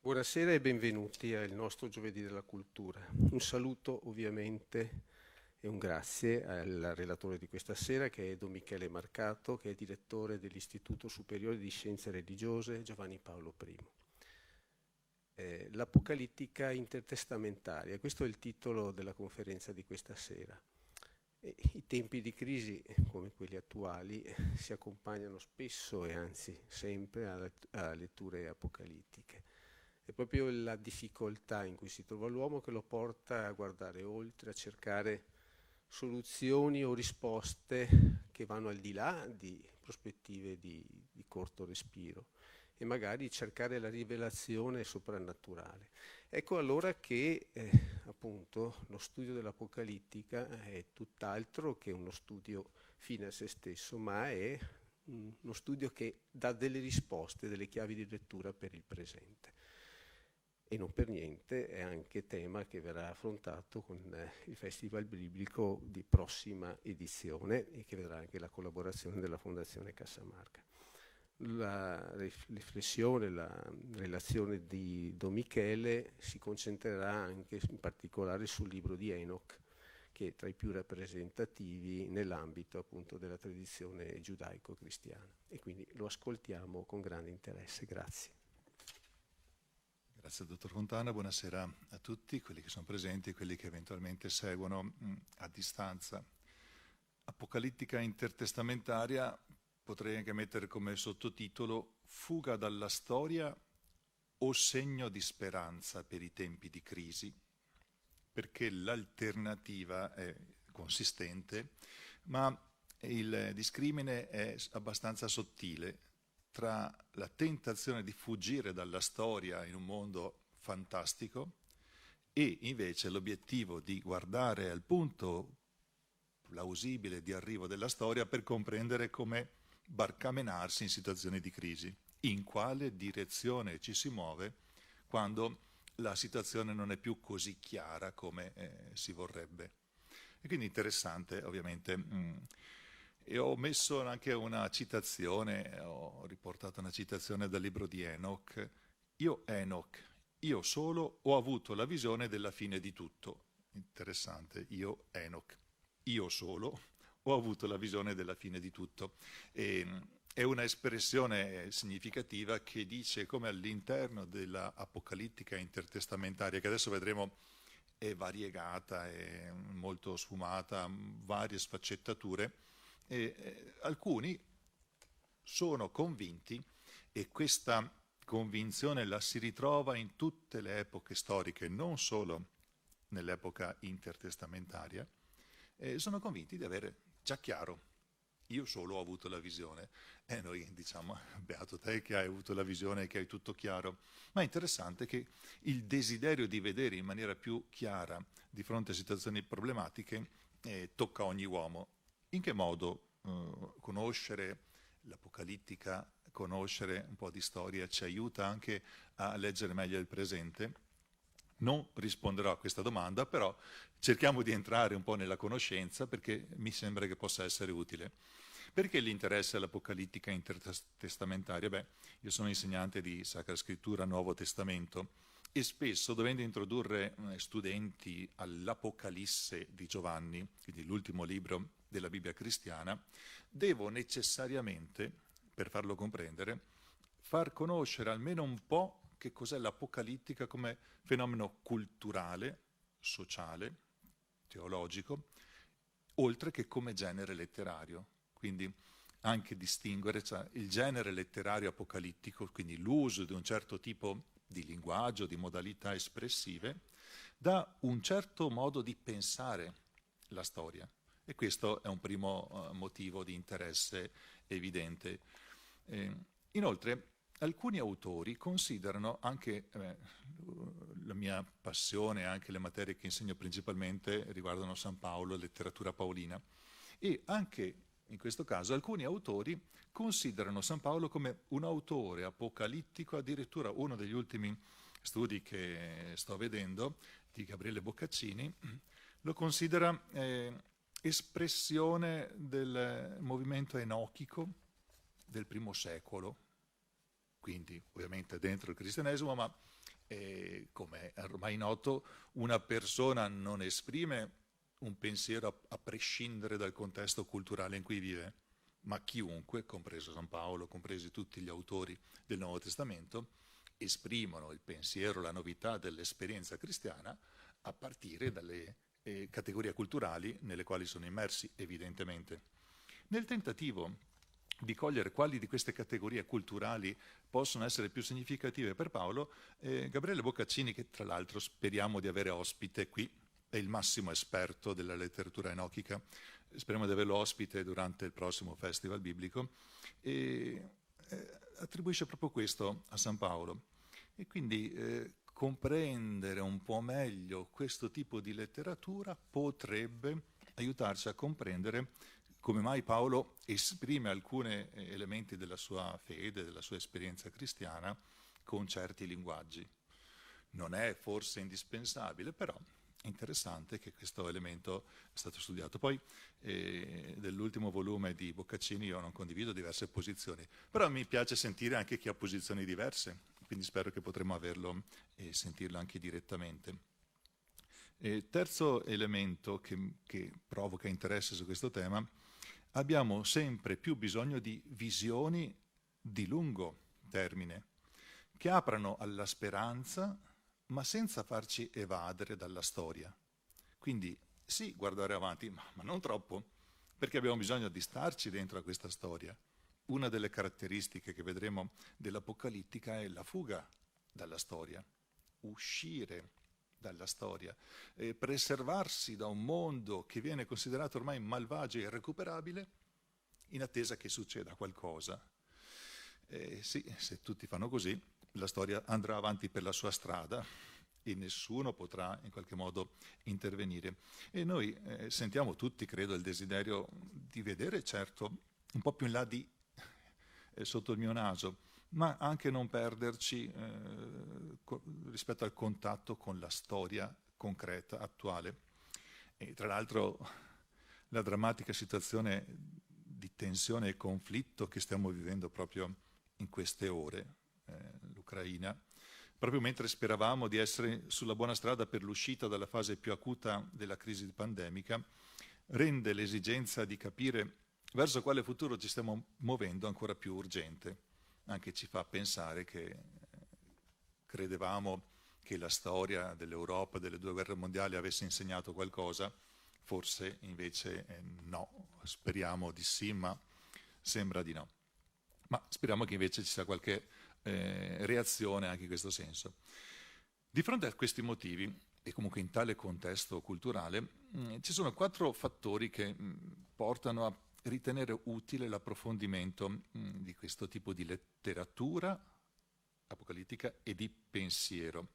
Buonasera e benvenuti al nostro Giovedì della Cultura. Un saluto ovviamente e un grazie al relatore di questa sera che è Don Michele Marcato, che è direttore dell'Istituto Superiore di Scienze Religiose Giovanni Paolo I. L'Apocalittica intertestamentaria, questo è il titolo della conferenza di questa sera. I tempi di crisi, come quelli attuali, si accompagnano spesso e anzi sempre a letture apocalittiche. È proprio la difficoltà in cui si trova l'uomo che lo porta a guardare oltre, a cercare soluzioni o risposte che vanno al di là di prospettive di corto respiro e magari cercare la rivelazione soprannaturale. Ecco allora che appunto lo studio dell'Apocalittica è tutt'altro che uno studio fine a se stesso, ma è uno studio che dà delle risposte, delle chiavi di lettura per il presente. E non per niente è anche tema che verrà affrontato con il Festival Biblico di prossima edizione e che vedrà anche la collaborazione della Fondazione Cassamarca. La riflessione, la relazione di Don Michele si concentrerà anche in particolare sul libro di Enoch, che è tra i più rappresentativi nell'ambito appunto della tradizione giudaico-cristiana. E quindi lo ascoltiamo con grande interesse. Grazie. Grazie al dottor Fontana, buonasera a tutti, quelli che sono presenti e quelli che eventualmente seguono a distanza. Apocalittica intertestamentaria potrei anche mettere come sottotitolo Fuga dalla storia o segno di speranza per i tempi di crisi, perché l'alternativa è consistente, ma il discrimine è abbastanza sottile tra la tentazione di fuggire dalla storia in un mondo fantastico e invece l'obiettivo di guardare al punto plausibile di arrivo della storia per comprendere come barcamenarsi in situazioni di crisi, in quale direzione ci si muove quando la situazione non è più così chiara come si vorrebbe. E quindi interessante ovviamente. E ho messo anche una citazione, ho riportato una citazione dal libro di Enoch. Io solo ho avuto la visione della fine di tutto. Interessante, io solo ho avuto la visione della fine di tutto. È una espressione significativa che dice come all'interno della apocalittica intertestamentaria, che adesso vedremo è variegata, è molto sfumata, varie sfaccettature, alcuni sono convinti, e questa convinzione la si ritrova in tutte le epoche storiche, non solo nell'epoca intertestamentaria, sono convinti di avere già chiaro. Io solo ho avuto la visione. E noi diciamo, beato te che hai avuto la visione e che hai tutto chiaro. Ma è interessante che il desiderio di vedere in maniera più chiara di fronte a situazioni problematiche tocca ogni uomo. In che modo conoscere l'apocalittica, conoscere un po' di storia ci aiuta anche a leggere meglio il presente? Non risponderò a questa domanda, però cerchiamo di entrare un po' nella conoscenza perché mi sembra che possa essere utile. Perché l'interesse all'apocalittica intertestamentaria? Beh, io sono insegnante di Sacra Scrittura, Nuovo Testamento, e spesso dovendo introdurre studenti all'Apocalisse di Giovanni, quindi l'ultimo libro della Bibbia cristiana, devo necessariamente, per farlo comprendere, far conoscere almeno un po' che cos'è l'apocalittica come fenomeno culturale, sociale, teologico, oltre che come genere letterario. Quindi anche distinguere il genere letterario apocalittico, quindi l'uso di un certo tipo di linguaggio, di modalità espressive, da un certo modo di pensare la storia. E questo è un primo motivo di interesse evidente. Inoltre, alcuni autori considerano anche la mia passione, anche le materie che insegno principalmente riguardano San Paolo, letteratura paolina, e anche in questo caso alcuni autori considerano San Paolo come un autore apocalittico, addirittura uno degli ultimi studi che sto vedendo di Gabriele Boccaccini lo considera espressione del movimento enochico del I secolo, quindi ovviamente dentro il cristianesimo, ma come è ormai noto, una persona non esprime un pensiero a prescindere dal contesto culturale in cui vive, ma chiunque, compreso San Paolo, compresi tutti gli autori del Nuovo Testamento, esprimono il pensiero, la novità dell'esperienza cristiana a partire dalle categorie culturali nelle quali sono immersi, evidentemente. Nel tentativo di cogliere quali di queste categorie culturali possono essere più significative per Paolo, Gabriele Boccaccini, che tra l'altro speriamo di avere ospite qui, è il massimo esperto della letteratura enochica, speriamo di averlo ospite durante il prossimo Festival Biblico, e attribuisce proprio questo a San Paolo. E quindi comprendere un po' meglio questo tipo di letteratura potrebbe aiutarci a comprendere come mai Paolo esprime alcuni elementi della sua fede, della sua esperienza cristiana con certi linguaggi. Non è forse indispensabile, però è interessante che questo elemento è stato studiato. Poi dell'ultimo volume di Boccaccini io non condivido diverse posizioni, però mi piace sentire anche chi ha posizioni diverse, quindi spero che potremo averlo e sentirlo anche direttamente. Terzo elemento che provoca interesse su questo tema: abbiamo sempre più bisogno di visioni di lungo termine, che aprano alla speranza, ma senza farci evadere dalla storia. Quindi sì, guardare avanti, ma non troppo, perché abbiamo bisogno di starci dentro a questa storia. Una delle caratteristiche che vedremo dell'Apocalittica è la fuga dalla storia, uscire dalla storia, preservarsi da un mondo che viene considerato ormai malvagio e irrecuperabile in attesa che succeda qualcosa. Sì, se tutti fanno così, la storia andrà avanti per la sua strada e nessuno potrà in qualche modo intervenire. E noi sentiamo tutti, credo, il desiderio di vedere, certo, un po' più in là di sotto il mio naso, ma anche non perderci rispetto al contatto con la storia concreta, attuale. E tra l'altro la drammatica situazione di tensione e conflitto che stiamo vivendo proprio in queste ore, l'Ucraina, proprio mentre speravamo di essere sulla buona strada per l'uscita dalla fase più acuta della crisi pandemica, rende l'esigenza di capire verso quale futuro ci stiamo muovendo ancora più urgente. Anche ci fa pensare che credevamo che la storia dell'Europa, delle due guerre mondiali avesse insegnato qualcosa, forse invece no, speriamo di sì, ma sembra di no. Ma speriamo che invece ci sia qualche reazione anche in questo senso. Di fronte a questi motivi, e comunque in tale contesto culturale, ci sono 4 fattori che portano a ritenere utile l'approfondimento di questo tipo di letteratura apocalittica e di pensiero.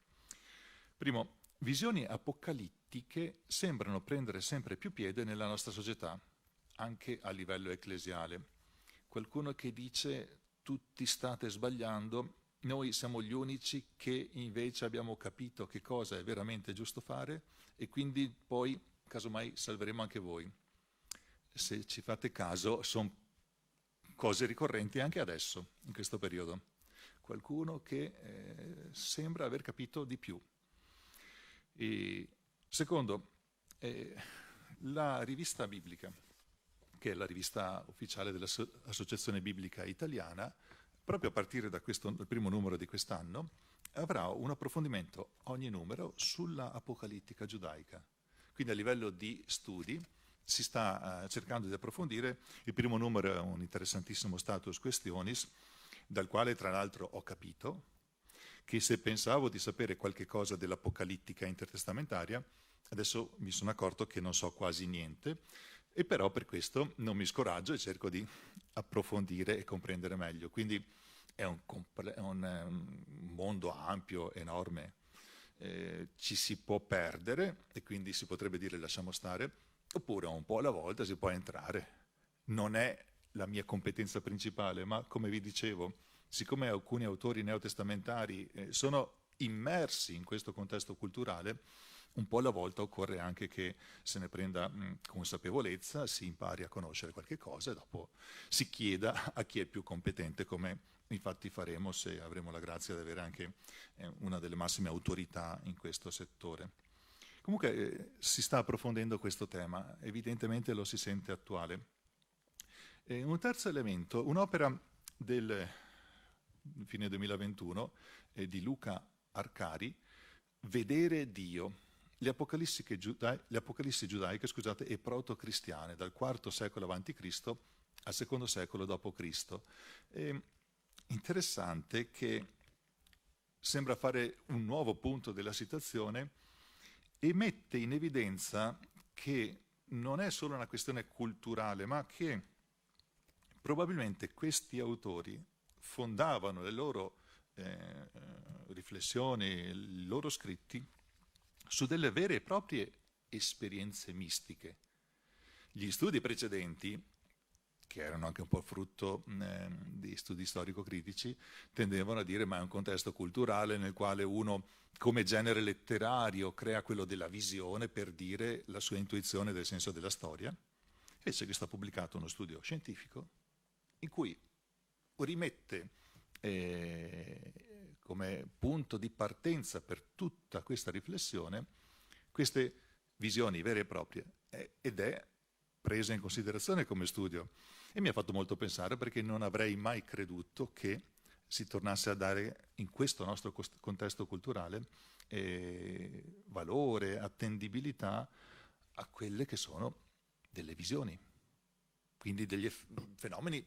Primo, visioni apocalittiche sembrano prendere sempre più piede nella nostra società, anche a livello ecclesiale. Qualcuno che dice: tutti state sbagliando, noi siamo gli unici che invece abbiamo capito che cosa è veramente giusto fare e quindi poi, casomai, salveremo anche voi. Se ci fate caso, sono cose ricorrenti anche adesso, in questo periodo. Qualcuno che sembra aver capito di più. E secondo, la rivista biblica, che è la rivista ufficiale dell'Associazione Biblica Italiana, proprio a partire dal primo numero di quest'anno, avrà un approfondimento ogni numero sulla apocalittica giudaica. Quindi a livello di studi si sta cercando di approfondire. Il primo numero è un interessantissimo status questionis, dal quale tra l'altro ho capito che se pensavo di sapere qualche cosa dell'apocalittica intertestamentaria, adesso mi sono accorto che non so quasi niente, e però per questo non mi scoraggio e cerco di approfondire e comprendere meglio. Quindi è un mondo ampio, enorme, ci si può perdere e quindi si potrebbe dire lasciamo stare, oppure un po' alla volta si può entrare. Non è la mia competenza principale, ma come vi dicevo, siccome alcuni autori neotestamentari sono immersi in questo contesto culturale, un po' alla volta occorre anche che se ne prenda consapevolezza, si impari a conoscere qualche cosa e dopo si chieda a chi è più competente, come infatti faremo se avremo la grazia di avere anche una delle massime autorità in questo settore. Comunque si sta approfondendo questo tema, evidentemente lo si sente attuale. Un terzo elemento, un'opera del fine 2021 di Luca Arcari, Vedere Dio, le Apocalissi giudaiche e proto-cristiane, dal IV secolo a.C. al II secolo d.C. Interessante che sembra fare un nuovo punto della situazione e mette in evidenza che non è solo una questione culturale, ma che probabilmente questi autori fondavano le loro riflessioni, i loro scritti, su delle vere e proprie esperienze mistiche. Gli studi precedenti, che erano anche un po' frutto di studi storico-critici, tendevano a dire ma è un contesto culturale nel quale uno, come genere letterario, crea quello della visione per dire la sua intuizione del senso della storia. Invece che sta pubblicato uno studio scientifico in cui rimette come punto di partenza per tutta questa riflessione queste visioni vere e proprie ed è presa in considerazione come studio. E mi ha fatto molto pensare perché non avrei mai creduto che si tornasse a dare in questo nostro contesto culturale valore, attendibilità a quelle che sono delle visioni, quindi degli fenomeni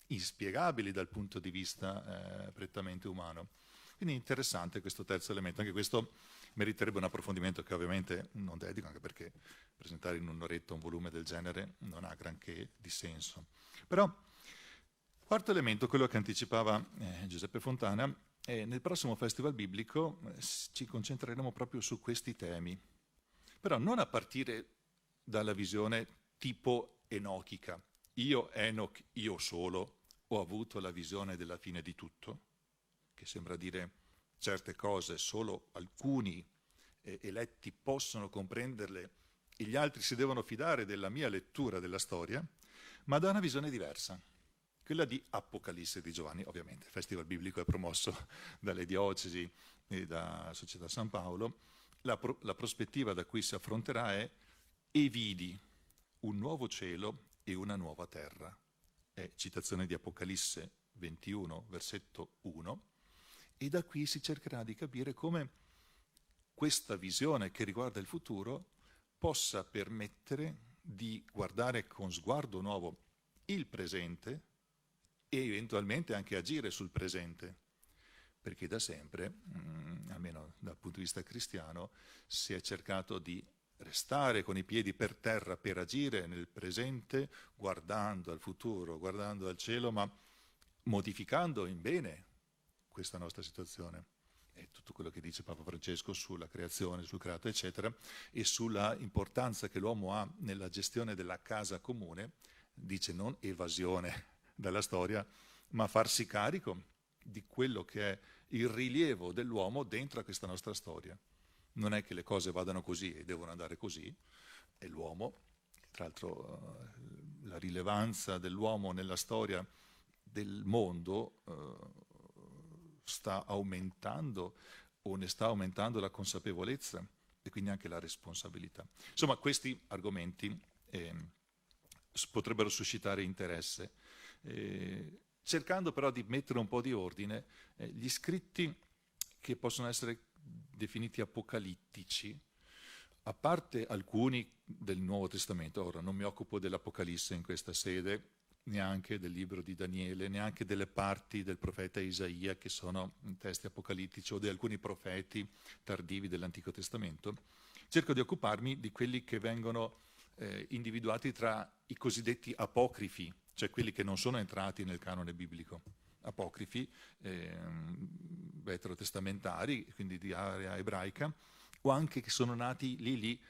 inspiegabili dal punto di vista prettamente umano. Quindi interessante questo terzo elemento, anche questo meriterebbe un approfondimento che ovviamente non dedico, anche perché presentare in un'oretta un volume del genere non ha granché di senso. Però, quarto elemento, quello che anticipava Giuseppe Fontana, nel prossimo Festival Biblico ci concentreremo proprio su questi temi, però non a partire dalla visione tipo enochica. Io, Enoch, io solo, ho avuto la visione della fine di tutto, che sembra dire certe cose solo alcuni eletti possono comprenderle e gli altri si devono fidare della mia lettura della storia, ma da una visione diversa, quella di Apocalisse di Giovanni. Ovviamente il Festival Biblico è promosso dalle diocesi e da Società San Paolo. La prospettiva da cui si affronterà è «E vidi un nuovo cielo e una nuova terra». È citazione di Apocalisse 21, versetto 1, e da qui si cercherà di capire come questa visione che riguarda il futuro possa permettere di guardare con sguardo nuovo il presente e eventualmente anche agire sul presente, perché da sempre, almeno dal punto di vista cristiano, si è cercato di restare con i piedi per terra per agire nel presente, guardando al futuro, guardando al cielo, ma modificando in bene questa nostra situazione. E tutto quello che dice Papa Francesco sulla creazione, sul creato, eccetera, e sulla importanza che l'uomo ha nella gestione della casa comune, dice non evasione dalla storia, ma farsi carico di quello che è il rilievo dell'uomo dentro a questa nostra storia. Non è che le cose vadano così e devono andare così, e l'uomo, tra l'altro la rilevanza dell'uomo nella storia del mondo sta aumentando o ne sta aumentando la consapevolezza e quindi anche la responsabilità. Insomma, questi argomenti potrebbero suscitare interesse, cercando però di mettere un po' di ordine. Gli scritti che possono essere definiti apocalittici, a parte alcuni del Nuovo Testamento, ora non mi occupo dell'Apocalisse in questa sede, neanche del libro di Daniele, neanche delle parti del profeta Isaia che sono testi apocalittici o di alcuni profeti tardivi dell'Antico Testamento, cerco di occuparmi di quelli che vengono individuati tra i cosiddetti apocrifi, cioè quelli che non sono entrati nel canone biblico. Apocrifi, veterotestamentari, quindi di area ebraica, o anche che sono nati lì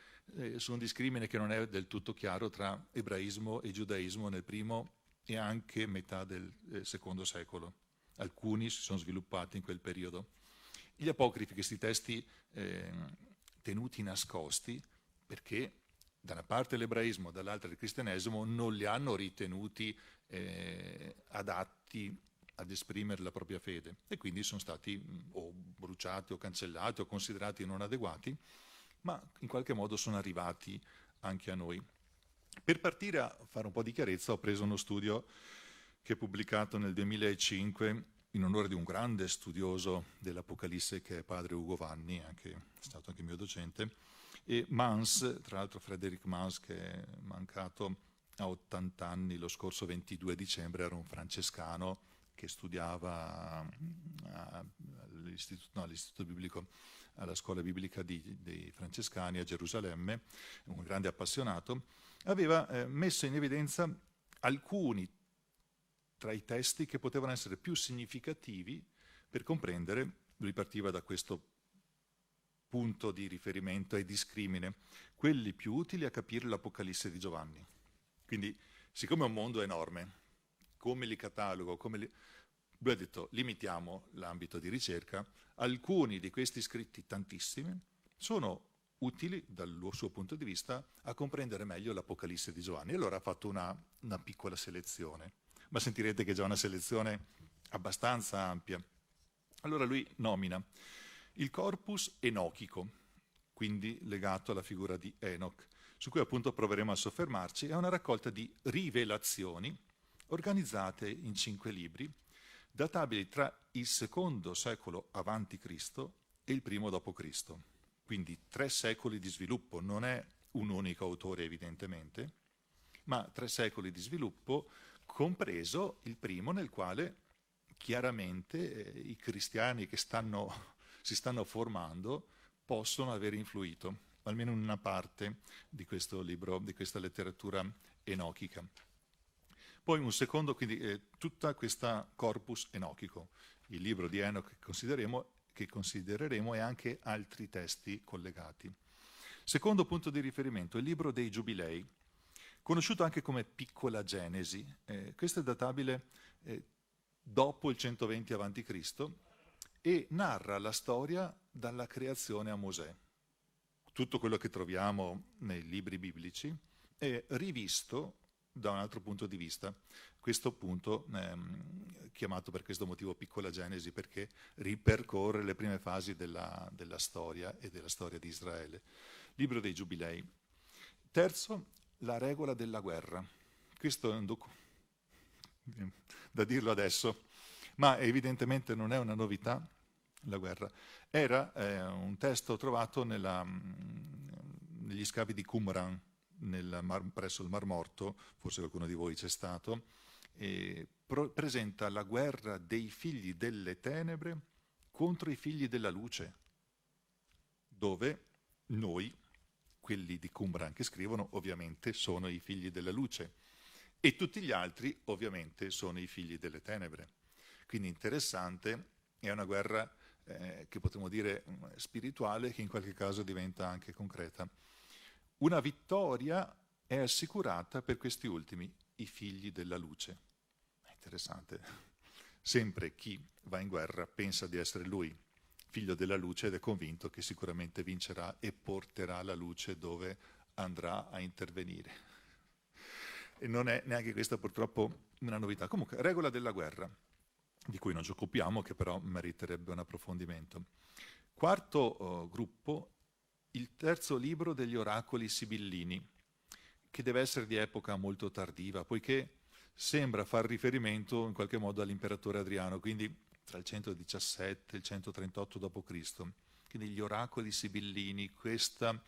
su un discrimine che non è del tutto chiaro tra ebraismo e giudaismo nel primo e anche metà del secondo secolo. Alcuni si sono sviluppati in quel periodo. Gli apocrifi, questi testi tenuti nascosti perché da una parte l'ebraismo, dall'altra il cristianesimo non li hanno ritenuti adatti ad esprimere la propria fede e quindi sono stati o bruciati o cancellati o considerati non adeguati, ma in qualche modo sono arrivati anche a noi. Per partire a fare un po' di chiarezza ho preso uno studio che è pubblicato nel 2005 in onore di un grande studioso dell'Apocalisse che è padre Ugo Vanni, è stato anche mio docente, e Mans, tra l'altro Frederick Mans, che è mancato a 80 anni lo scorso 22 dicembre, era un francescano che studiava all'istituto biblico, alla scuola biblica dei francescani a Gerusalemme, un grande appassionato, aveva messo in evidenza alcuni tra i testi che potevano essere più significativi per comprendere, lui partiva da questo punto di riferimento e discrimine, quelli più utili a capire l'Apocalisse di Giovanni. Quindi, siccome è un mondo enorme, come li catalogo, lui ha detto limitiamo l'ambito di ricerca, alcuni di questi scritti, tantissimi, sono utili dal suo punto di vista a comprendere meglio l'Apocalisse di Giovanni. Allora ha fatto una piccola selezione, ma sentirete che è già una selezione abbastanza ampia. Allora lui nomina il corpus enochico, quindi legato alla figura di Enoch, su cui appunto proveremo a soffermarci. È una raccolta di rivelazioni organizzate in 5 libri, databili tra il secondo secolo avanti Cristo e il primo dopo Cristo. Quindi 3 secoli di sviluppo, non è un unico autore evidentemente, ma 3 secoli di sviluppo, compreso il primo nel quale chiaramente i cristiani che si stanno formando possono aver influito, almeno in una parte di questo libro, di questa letteratura enochica. Poi un secondo, quindi tutta questa corpus enochico, il libro di Enoch che considereremo e anche altri testi collegati. Secondo punto di riferimento, il libro dei Giubilei, conosciuto anche come Piccola Genesi. Questo è databile dopo il 120 a.C. e narra la storia dalla creazione a Mosè. Tutto quello che troviamo nei libri biblici è rivisto da un altro punto di vista. Questo punto chiamato per questo motivo Piccola Genesi, perché ripercorre le prime fasi della storia e della storia di Israele. Libro dei Giubilei. Terzo, la regola della guerra. Questo è un da dirlo adesso, ma evidentemente non è una novità, la guerra. Era un testo trovato negli scavi di Qumran, presso il Mar Morto, forse qualcuno di voi c'è stato, e presenta la guerra dei figli delle tenebre contro i figli della luce, dove noi, quelli di Qumran che scrivono, ovviamente sono i figli della luce e tutti gli altri ovviamente sono i figli delle tenebre. Quindi interessante, è una guerra che potremmo dire spirituale, che in qualche caso diventa anche concreta. Una vittoria è assicurata per questi ultimi, i figli della luce. È interessante. Sempre chi va in guerra pensa di essere lui, figlio della luce, ed è convinto che sicuramente vincerà e porterà la luce dove andrà a intervenire. E non è neanche questa purtroppo una novità. Comunque, regola della guerra, di cui non ci occupiamo, che però meriterebbe un approfondimento. Quarto gruppo, il terzo libro degli oracoli sibillini, che deve essere di epoca molto tardiva, poiché sembra far riferimento in qualche modo all'imperatore Adriano, quindi tra il 117 e il 138 d.C. Quindi gli oracoli sibillini, questa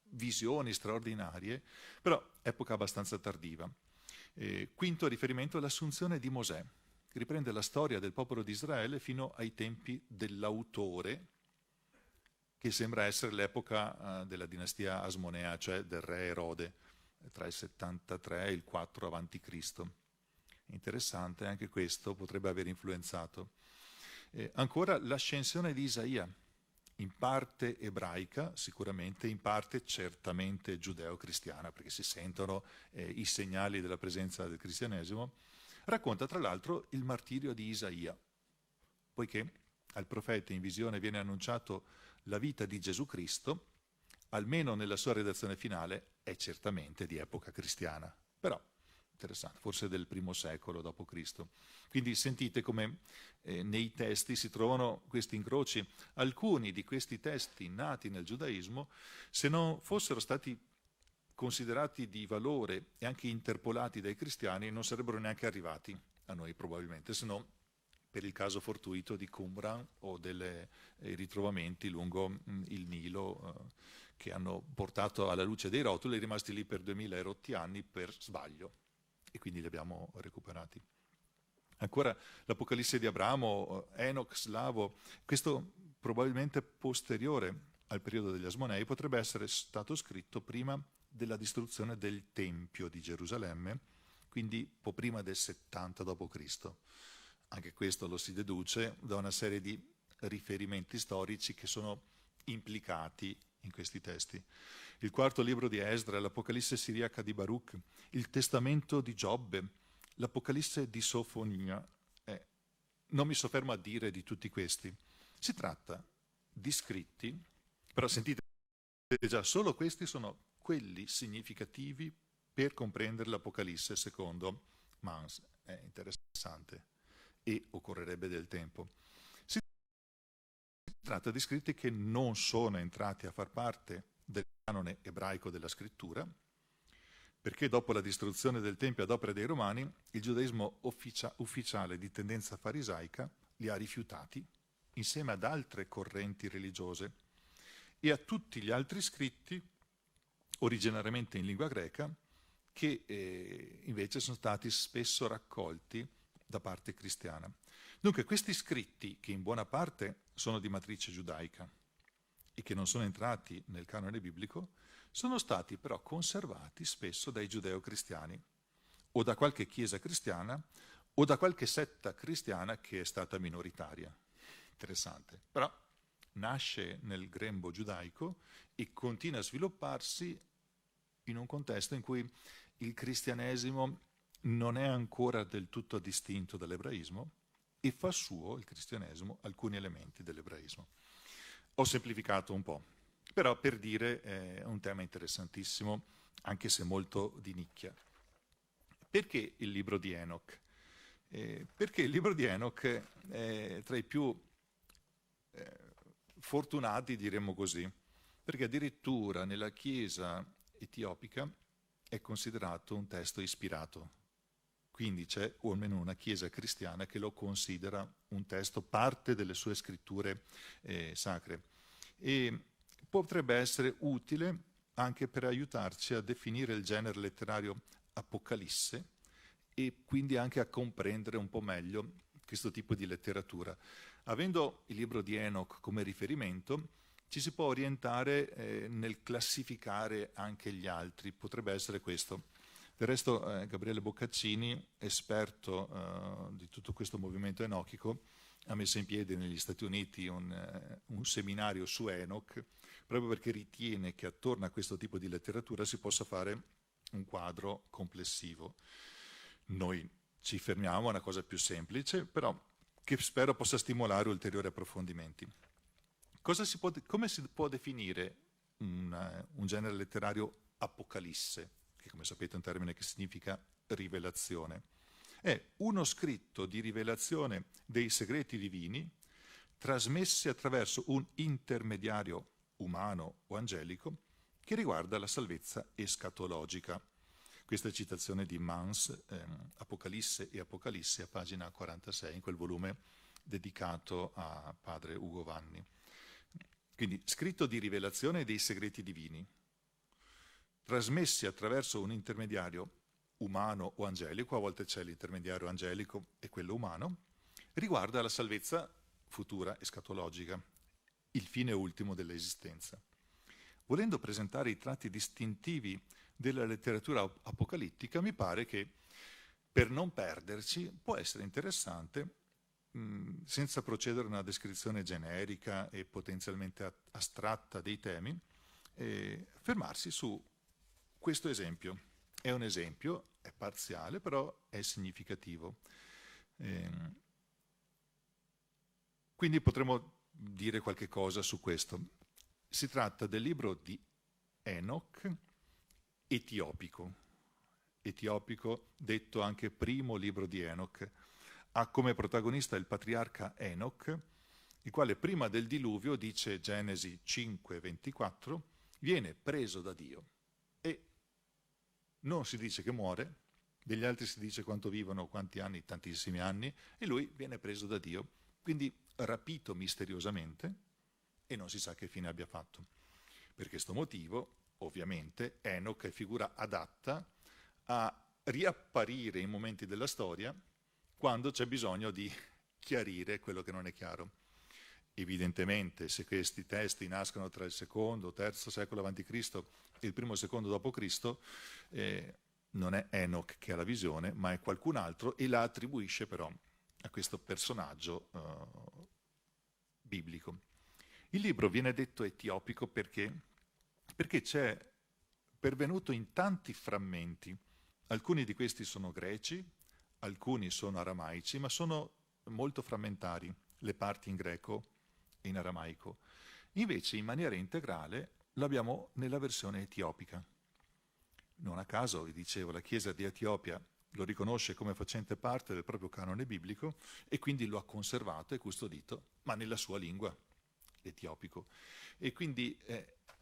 visioni straordinarie, però epoca abbastanza tardiva. Quinto riferimento all'assunzione di Mosè, che riprende la storia del popolo di Israele fino ai tempi dell'autore, che sembra essere l'epoca della dinastia Asmonea, cioè del re Erode, tra il 73 e il 4 a.C. Interessante, anche questo potrebbe aver influenzato. Ancora l'ascensione di Isaia, in parte ebraica sicuramente, in parte certamente giudeo-cristiana, perché si sentono i segnali della presenza del cristianesimo, racconta tra l'altro il martirio di Isaia, poiché al profeta in visione viene annunciato la vita di Gesù Cristo, almeno nella sua redazione finale, è certamente di epoca cristiana, però interessante, forse del I secolo d.C. Quindi sentite come nei testi si trovano questi incroci. Alcuni di questi testi nati nel giudaismo, se non fossero stati considerati di valore e anche interpolati dai cristiani, non sarebbero neanche arrivati a noi probabilmente, se no per il caso fortuito di Qumran o dei ritrovamenti lungo il Nilo che hanno portato alla luce dei rotoli, rimasti lì per 2000 e rotti anni per sbaglio, e quindi li abbiamo recuperati. Ancora l'Apocalisse di Abramo, Enoch, Slavo, questo probabilmente posteriore al periodo degli Asmonei, potrebbe essere stato scritto prima della distruzione del Tempio di Gerusalemme, quindi un po' prima del 70 d.C. Anche questo lo si deduce da una serie di riferimenti storici che sono implicati in questi testi. Il quarto libro di Esdra, l'Apocalisse siriaca di Baruch, il Testamento di Giobbe, l'Apocalisse di Sofonia. Non mi soffermo a dire di tutti questi. Si tratta di scritti, però sentite già, solo questi sono quelli significativi per comprendere l'Apocalisse secondo Mans. È interessante e occorrerebbe del tempo. Si tratta di scritti che non sono entrati a far parte del canone ebraico della scrittura, perché dopo la distruzione del Tempio ad opera dei Romani, il giudaismo ufficiale di tendenza farisaica li ha rifiutati insieme ad altre correnti religiose e a tutti gli altri scritti, originariamente in lingua greca, che invece sono stati spesso raccolti da parte cristiana. Dunque questi scritti, che in buona parte sono di matrice giudaica e che non sono entrati nel canone biblico, sono stati però conservati spesso dai giudeo-cristiani o da qualche chiesa cristiana o da qualche setta cristiana che è stata minoritaria. Interessante. Però nasce nel grembo giudaico e continua a svilupparsi in un contesto in cui il cristianesimo non è ancora del tutto distinto dall'ebraismo e fa suo il cristianesimo alcuni elementi dell'ebraismo. Ho semplificato un po', però per dire è un tema interessantissimo, anche se molto di nicchia. Perché il libro di Enoch? Perché il libro di Enoch è tra i più fortunati, diremmo così, perché addirittura nella Chiesa etiopica è considerato un testo ispirato. Quindi c'è o almeno una Chiesa cristiana che lo considera un testo, parte delle sue scritture sacre. E potrebbe essere utile anche per aiutarci a definire il genere letterario Apocalisse e quindi anche a comprendere un po' meglio questo tipo di letteratura. Avendo il libro di Enoch come riferimento, ci si può orientare nel classificare anche gli altri, potrebbe essere questo. Del resto Gabriele Boccaccini, esperto di tutto questo movimento enochico, ha messo in piedi negli Stati Uniti un seminario su Enoch, proprio perché ritiene che attorno a questo tipo di letteratura si possa fare un quadro complessivo. Noi ci fermiamo a una cosa più semplice, però che spero possa stimolare ulteriori approfondimenti. Come si può definire un genere letterario apocalisse, che come sapete è un termine che significa rivelazione? È uno scritto di rivelazione dei segreti divini trasmessi attraverso un intermediario umano o angelico che riguarda la salvezza escatologica. Questa è citazione di Mans, Apocalisse e Apocalisse, a pagina 46, in quel volume dedicato a padre Ugo Vanni. Quindi scritto di rivelazione dei segreti divini, trasmessi attraverso un intermediario umano o angelico, a volte c'è l'intermediario angelico e quello umano, riguarda la salvezza futura escatologica, il fine ultimo dell'esistenza. Volendo presentare i tratti distintivi della letteratura apocalittica, mi pare che per non perderci può essere interessante, senza procedere a una descrizione generica e potenzialmente astratta dei temi, fermarsi su questo esempio. È un esempio, è parziale, però è significativo. Quindi potremmo dire qualche cosa su questo. si tratta del libro di Enoch, etiopico, detto anche primo libro di Enoch. Ha come protagonista il patriarca Enoch, il quale prima del diluvio, dice Genesi 5:24, viene preso da Dio e non si dice che muore, degli altri si dice quanto vivono, quanti anni, tantissimi anni, e lui viene preso da Dio, quindi rapito misteriosamente e non si sa che fine abbia fatto. Per questo motivo, ovviamente, Enoch è figura adatta a riapparire in momenti della storia quando c'è bisogno di chiarire quello che non è chiaro. Evidentemente, se questi testi nascono tra il secondo, terzo secolo a.C. e il primo e secondo d.C., non è Enoch che ha la visione, ma è qualcun altro e la attribuisce però a questo personaggio biblico. Il libro viene detto etiopico perché c'è pervenuto in tanti frammenti. Alcuni di questi sono greci, alcuni sono aramaici, ma sono molto frammentari, le parti in greco e in aramaico. Invece, in maniera integrale, l'abbiamo nella versione etiopica. Non a caso, vi dicevo, la Chiesa di Etiopia lo riconosce come facente parte del proprio canone biblico e quindi lo ha conservato e custodito, ma nella sua lingua, l'etiopico. E quindi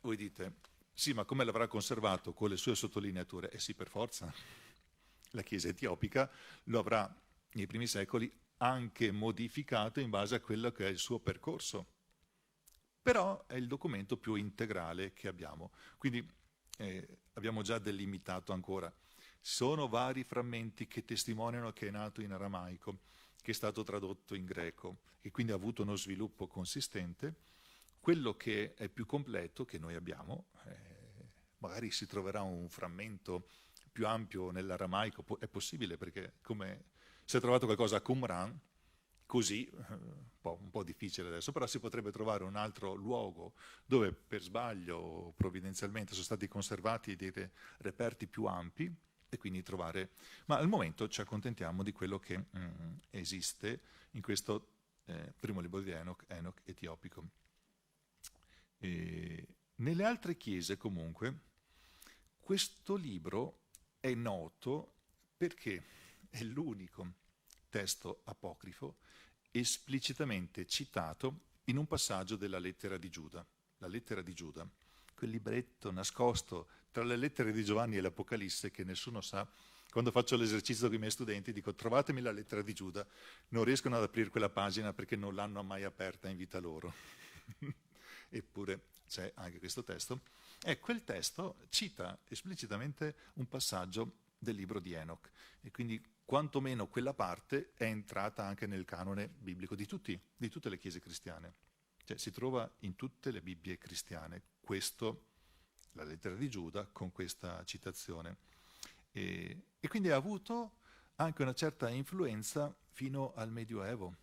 voi dite, sì, ma come l'avrà conservato con le sue sottolineature? Eh sì, per forza. La Chiesa etiopica lo avrà nei primi secoli anche modificato in base a quello che è il suo percorso. Però è il documento più integrale che abbiamo. Quindi abbiamo già delimitato ancora. Sono vari frammenti che testimoniano che è nato in aramaico, che è stato tradotto in greco e quindi ha avuto uno sviluppo consistente. Quello che è più completo che noi abbiamo, magari si troverà un frammento più ampio nell'aramaico, è possibile perché come si è trovato qualcosa a Qumran, così, un po' difficile adesso, però si potrebbe trovare un altro luogo dove per sbaglio o provvidenzialmente sono stati conservati dei reperti più ampi e quindi trovare, ma al momento ci accontentiamo di quello che esiste in questo primo libro di Enoch etiopico. Nelle altre chiese comunque questo libro è noto perché è l'unico testo apocrifo esplicitamente citato in un passaggio della lettera di Giuda. La lettera di Giuda, quel libretto nascosto tra le lettere di Giovanni e l'Apocalisse che nessuno sa. Quando faccio l'esercizio con i miei studenti dico trovatemi la lettera di Giuda, non riescono ad aprire quella pagina perché non l'hanno mai aperta in vita loro. Eppure c'è anche questo testo. E quel testo cita esplicitamente un passaggio del libro di Enoch e quindi quantomeno quella parte è entrata anche nel canone biblico di tutte le chiese cristiane. Cioè si trova in tutte le Bibbie cristiane, questo, la lettera di Giuda, con questa citazione. E quindi ha avuto anche una certa influenza fino al Medioevo,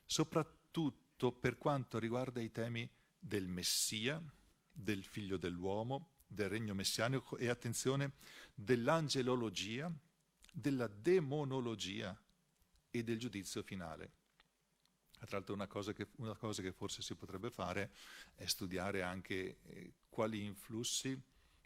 soprattutto per quanto riguarda i temi del Messia, del Figlio dell'uomo, del regno messianico e, attenzione, dell'angelologia, della demonologia e del giudizio finale. Tra l'altro una cosa che forse si potrebbe fare è studiare anche quali influssi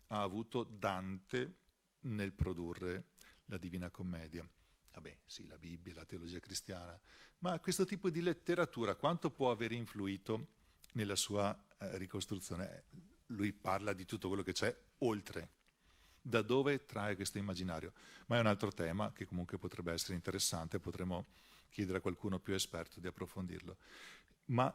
ha avuto Dante nel produrre la Divina Commedia. Vabbè, sì, la Bibbia, la teologia cristiana, ma questo tipo di letteratura quanto può aver influito nella sua ricostruzione? Lui parla di tutto quello che c'è oltre. Da dove trae questo immaginario? Ma è un altro tema che comunque potrebbe essere interessante, potremmo chiedere a qualcuno più esperto di approfondirlo. Ma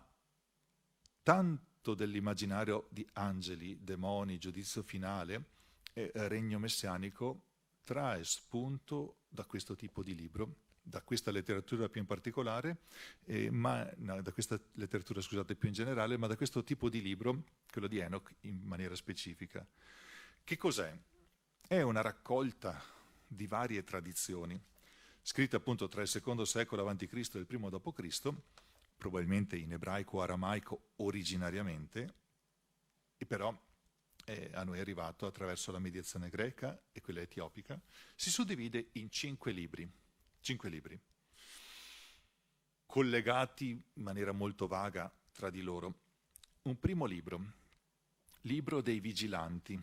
tanto dell'immaginario di angeli, demoni, giudizio finale e regno messianico trae spunto da questo tipo di libro, da questa letteratura più in particolare, da questa letteratura, scusate, più in generale, ma da questo tipo di libro, quello di Enoch, in maniera specifica. Che cos'è? È una raccolta di varie tradizioni, scritta appunto tra il secondo secolo a.C. e il primo d.C., probabilmente in ebraico o aramaico originariamente, e però a noi è arrivato attraverso la mediazione greca e quella etiopica. Si suddivide in 5 libri, collegati in maniera molto vaga tra di loro. Un primo libro Libro dei Vigilanti,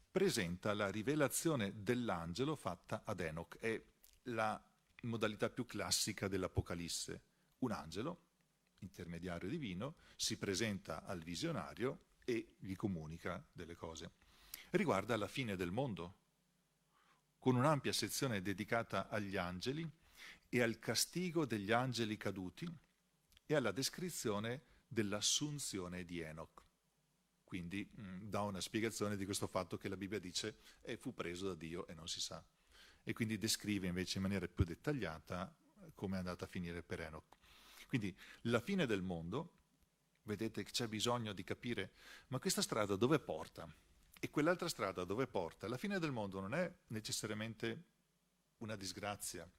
presenta la rivelazione dell'angelo fatta ad Enoch. È la modalità più classica dell'Apocalisse. Un angelo, intermediario divino, si presenta al visionario e gli comunica delle cose. Riguarda la fine del mondo, con un'ampia sezione dedicata agli angeli e al castigo degli angeli caduti e alla descrizione dell'assunzione di Enoch. Quindi dà una spiegazione di questo fatto che la Bibbia dice fu preso da Dio e non si sa. E quindi descrive invece in maniera più dettagliata come è andata a finire per Enoch. Quindi la fine del mondo, vedete che c'è bisogno di capire, ma questa strada dove porta? E quell'altra strada dove porta? La fine del mondo non è necessariamente una disgrazia.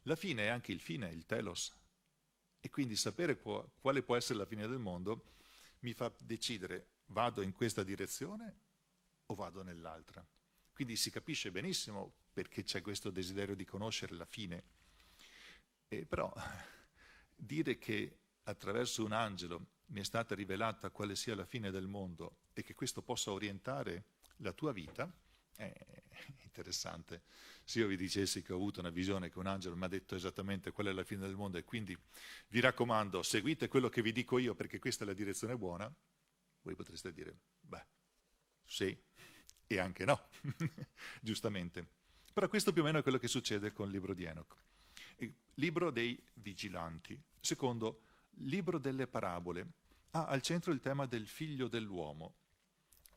La fine è anche il fine, il telos. E quindi sapere quale può essere la fine del mondo mi fa decidere: vado in questa direzione o vado nell'altra? Quindi si capisce benissimo perché c'è questo desiderio di conoscere la fine. Però dire che attraverso un angelo mi è stata rivelata quale sia la fine del mondo e che questo possa orientare la tua vita è interessante. Se io vi dicessi che ho avuto una visione che un angelo mi ha detto esattamente qual è la fine del mondo e quindi vi raccomando, seguite quello che vi dico io perché questa è la direzione buona, voi potreste dire, beh, sì, e anche no, giustamente. Però questo più o meno è quello che succede con il libro di Enoch. Il libro dei vigilanti. Secondo, libro delle parabole. Ha al centro il tema del figlio dell'uomo.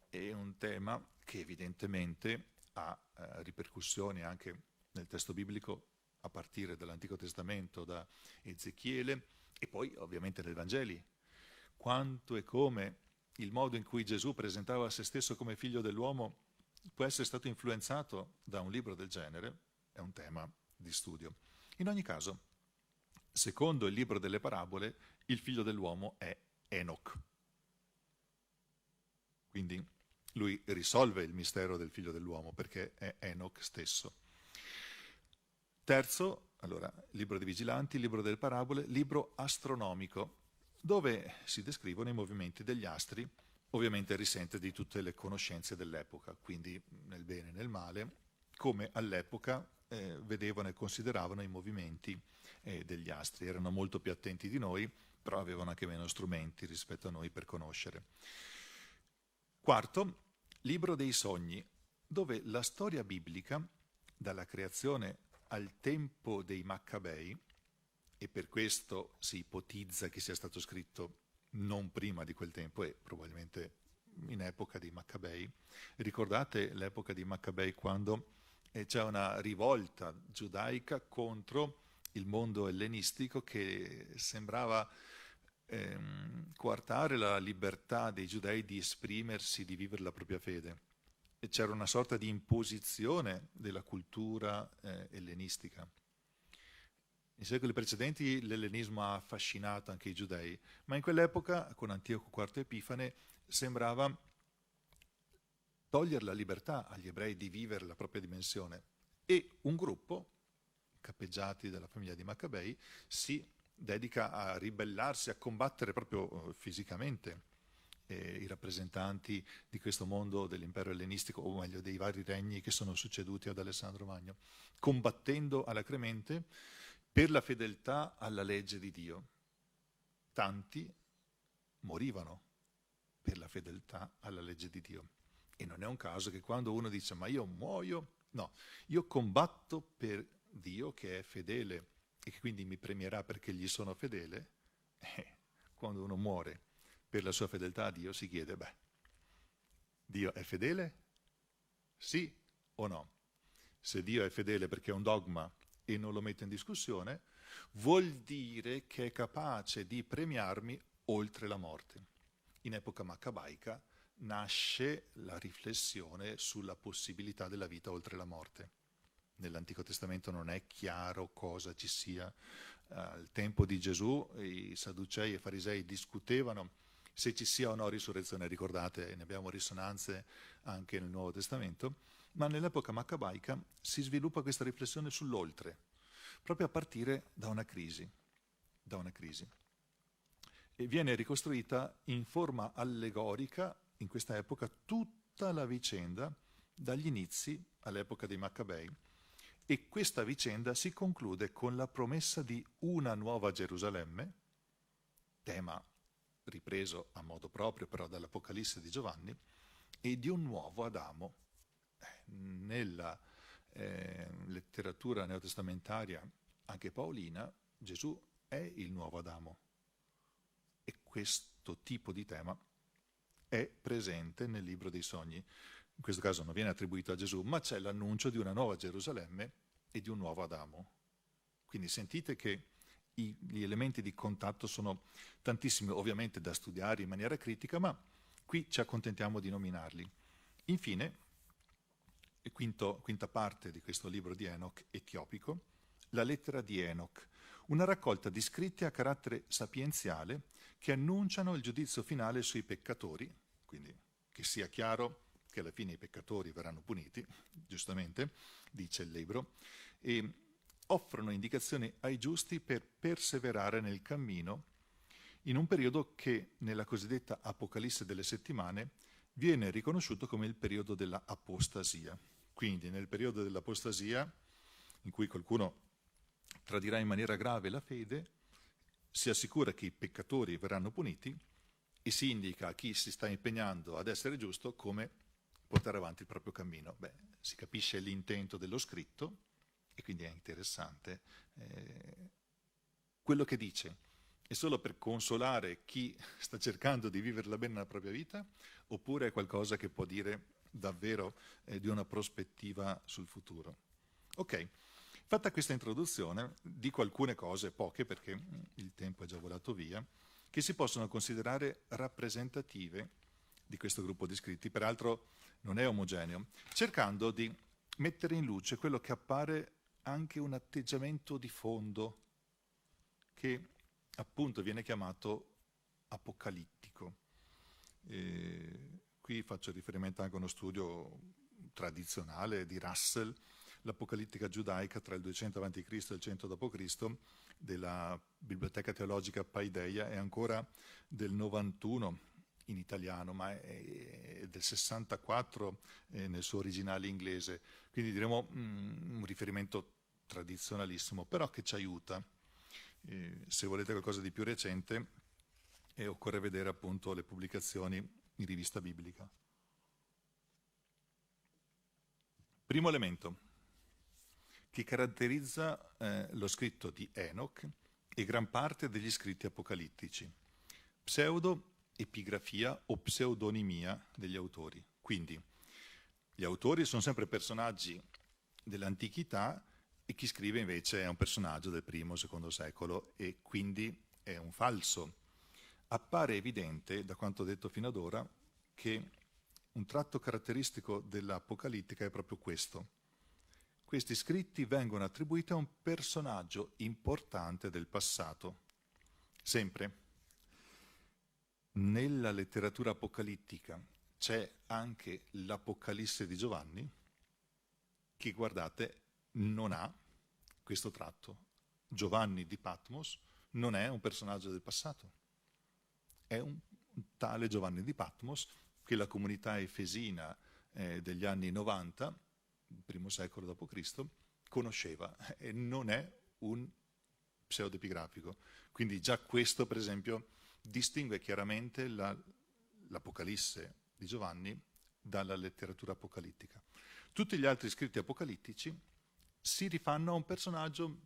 È un tema che evidentemente ha ripercussioni anche nel testo biblico a partire dall'Antico Testamento, da Ezechiele e poi ovviamente nei Vangeli. Quanto e come il modo in cui Gesù presentava se stesso come figlio dell'uomo può essere stato influenzato da un libro del genere, è un tema di studio. In ogni caso, secondo il libro delle parabole, il figlio dell'uomo è Enoch. Quindi lui risolve il mistero del figlio dell'uomo perché è Enoch stesso. Terzo, allora, libro dei vigilanti, libro delle parabole, libro astronomico, dove si descrivono i movimenti degli astri, ovviamente risente di tutte le conoscenze dell'epoca, quindi nel bene e nel male, come all'epoca vedevano e consideravano i movimenti degli astri. Erano molto più attenti di noi, però avevano anche meno strumenti rispetto a noi per conoscere. Quarto, libro dei sogni, dove la storia biblica, dalla creazione al tempo dei Maccabei, e per questo si ipotizza che sia stato scritto non prima di quel tempo e probabilmente in epoca dei Maccabei. Ricordate l'epoca dei Maccabei quando c'è una rivolta giudaica contro il mondo ellenistico che sembrava coartare la libertà dei giudei di esprimersi, di vivere la propria fede. E c'era una sorta di imposizione della cultura ellenistica. Nei secoli precedenti l'ellenismo ha affascinato anche i giudei, ma in quell'epoca, con Antioco IV Epifane, sembrava togliere la libertà agli ebrei di vivere la propria dimensione. E un gruppo, cappeggiati dalla famiglia di Maccabei, si dedica a ribellarsi, a combattere proprio fisicamente i rappresentanti di questo mondo dell'impero ellenistico, o meglio dei vari regni che sono succeduti ad Alessandro Magno, combattendo alacremente per la fedeltà alla legge di Dio. Tanti morivano per la fedeltà alla legge di Dio. E non è un caso che quando uno dice ma io muoio, no, io combatto per Dio che è fedele e che quindi mi premierà perché gli sono fedele, quando uno muore per la sua fedeltà a Dio si chiede, beh, Dio è fedele? Sì o no? Se Dio è fedele perché è un dogma e non lo metto in discussione, vuol dire che è capace di premiarmi oltre la morte. In epoca maccabaica nasce la riflessione sulla possibilità della vita oltre la morte. Nell'Antico Testamento non è chiaro cosa ci sia. Al tempo di Gesù i Sadducei e i Farisei discutevano se ci sia o no risurrezione, ricordate, ne abbiamo risonanze anche nel Nuovo Testamento, ma nell'epoca maccabaica si sviluppa questa riflessione sull'oltre, proprio a partire da una crisi. E viene ricostruita in forma allegorica in questa epoca tutta la vicenda dagli inizi all'epoca dei Maccabei, e questa vicenda si conclude con la promessa di una nuova Gerusalemme, tema ripreso a modo proprio però dall'Apocalisse di Giovanni, e di un nuovo Adamo. Nella letteratura neotestamentaria, anche paolina, Gesù è il nuovo Adamo, e questo tipo di tema è presente nel libro dei sogni. In questo caso non viene attribuito a Gesù, ma c'è l'annuncio di una nuova Gerusalemme e di un nuovo Adamo. Quindi sentite che gli elementi di contatto sono tantissimi, ovviamente da studiare in maniera critica, ma qui ci accontentiamo di nominarli. Infine, quinta parte di questo libro di Enoch etiopico, la lettera di Enoch, una raccolta di scritti a carattere sapienziale che annunciano il giudizio finale sui peccatori, quindi che sia chiaro che alla fine i peccatori verranno puniti, giustamente, dice il libro, e offrono indicazioni ai giusti per perseverare nel cammino in un periodo che nella cosiddetta Apocalisse delle settimane viene riconosciuto come il periodo della apostasia. Quindi nel periodo dell'apostasia, in cui qualcuno tradirà in maniera grave la fede, si assicura che i peccatori verranno puniti e si indica a chi si sta impegnando ad essere giusto come portare avanti il proprio cammino. Si capisce l'intento dello scritto e quindi è interessante. Quello che dice è solo per consolare chi sta cercando di viverla bene nella propria vita, oppure è qualcosa che può dire davvero di una prospettiva sul futuro? Ok, fatta questa introduzione, dico alcune cose, poche perché il tempo è già volato via, che si possono considerare rappresentative di questo gruppo di scritti, peraltro non è omogeneo, cercando di mettere in luce quello che appare anche un atteggiamento di fondo che appunto viene chiamato apocalittico. Qui faccio riferimento anche a uno studio tradizionale di Russell, l'Apocalittica giudaica tra il 200 a.C. e il 100 d.C. della Biblioteca Teologica Paideia, è ancora del 91 in italiano, ma è del 64 nel suo originale inglese, quindi diremo un riferimento tradizionalissimo, però che ci aiuta. Se volete qualcosa di più recente, occorre vedere appunto le pubblicazioni in rivista biblica. Primo elemento che caratterizza lo scritto di Enoch e gran parte degli scritti apocalittici: pseudo-epigrafia o pseudonimia degli autori. Quindi gli autori sono sempre personaggi dell'antichità e chi scrive invece è un personaggio del I-II secolo e quindi è un falso. Appare evidente, da quanto detto fino ad ora, che un tratto caratteristico dell'Apocalittica è proprio questo. Questi scritti vengono attribuiti a un personaggio importante del passato. Sempre nella letteratura apocalittica c'è anche l'Apocalisse di Giovanni, che guardate non ha questo tratto. Giovanni di Patmos non è un personaggio del passato, è un tale Giovanni di Patmos che la comunità efesina degli anni 90, primo secolo d.C., conosceva, e non è un pseudepigrafico. Quindi già questo, per esempio, distingue chiaramente l'Apocalisse di Giovanni dalla letteratura apocalittica. Tutti gli altri scritti apocalittici si rifanno a un personaggio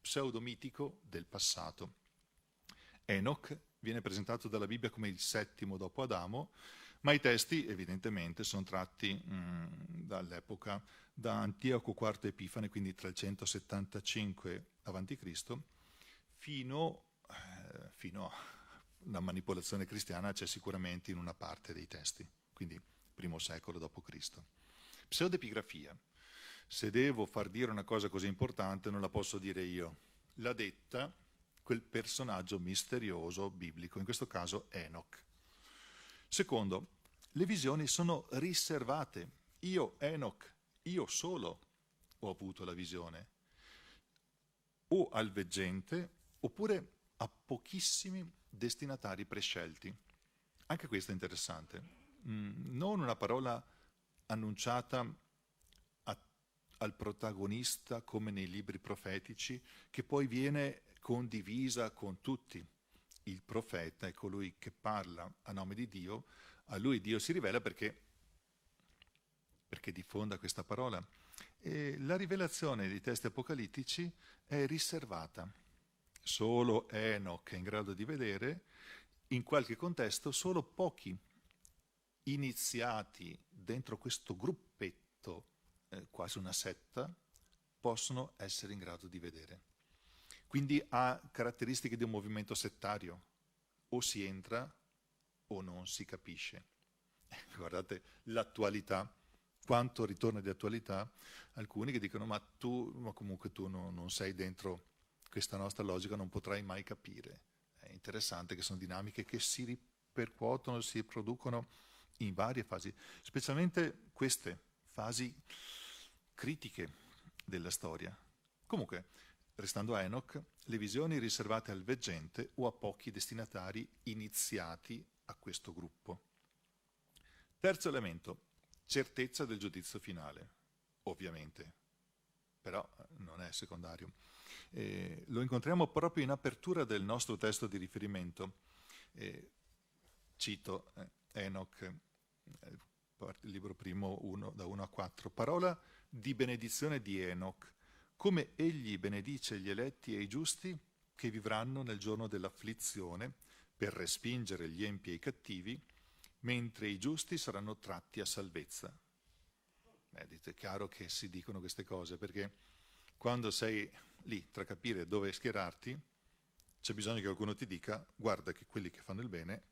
pseudomitico del passato. Enoch viene presentato dalla Bibbia come il settimo dopo Adamo, ma i testi evidentemente sono tratti dall'epoca da Antioco IV Epifane, quindi tra il 175 a.C. fino alla manipolazione cristiana c'è sicuramente in una parte dei testi, quindi primo secolo d.C. Pseudepigrafia. Se devo far dire una cosa così importante non la posso dire io, l'ha detta quel personaggio misterioso biblico, in questo caso Enoch. Secondo, le visioni sono riservate. Io, Enoch, io solo ho avuto la visione, o al veggente oppure a pochissimi destinatari prescelti. Anche questo è interessante. non una parola annunciata al protagonista come nei libri profetici, che poi viene condivisa con tutti. Il profeta è colui che parla a nome di Dio, a lui Dio si rivela perché diffonda questa parola. E la rivelazione dei testi apocalittici è riservata. Solo Enoch è in grado di vedere, in qualche contesto solo pochi iniziati dentro questo gruppetto, quasi una setta, possono essere in grado di vedere. Quindi ha caratteristiche di un movimento settario, o si entra o non si capisce. Guardate l'attualità, quanto ritorna di attualità, alcuni che dicono ma comunque tu non sei dentro questa nostra logica, non potrai mai capire. È interessante che sono dinamiche che si ripercuotono, si producono in varie fasi, specialmente queste fasi critiche della storia. Comunque, restando a Enoch, le visioni riservate al veggente o a pochi destinatari iniziati a questo gruppo. Terzo elemento, certezza del giudizio finale, ovviamente, però non è secondario. Lo incontriamo proprio in apertura del nostro testo di riferimento. Cito Enoch, il libro primo, da 1 a 4, parola di benedizione di Enoch, come egli benedice gli eletti e i giusti che vivranno nel giorno dell'afflizione per respingere gli empi e i cattivi, mentre i giusti saranno tratti a salvezza. È chiaro che si dicono queste cose perché quando sei lì tra capire dove schierarti, c'è bisogno che qualcuno ti dica guarda che quelli che fanno il bene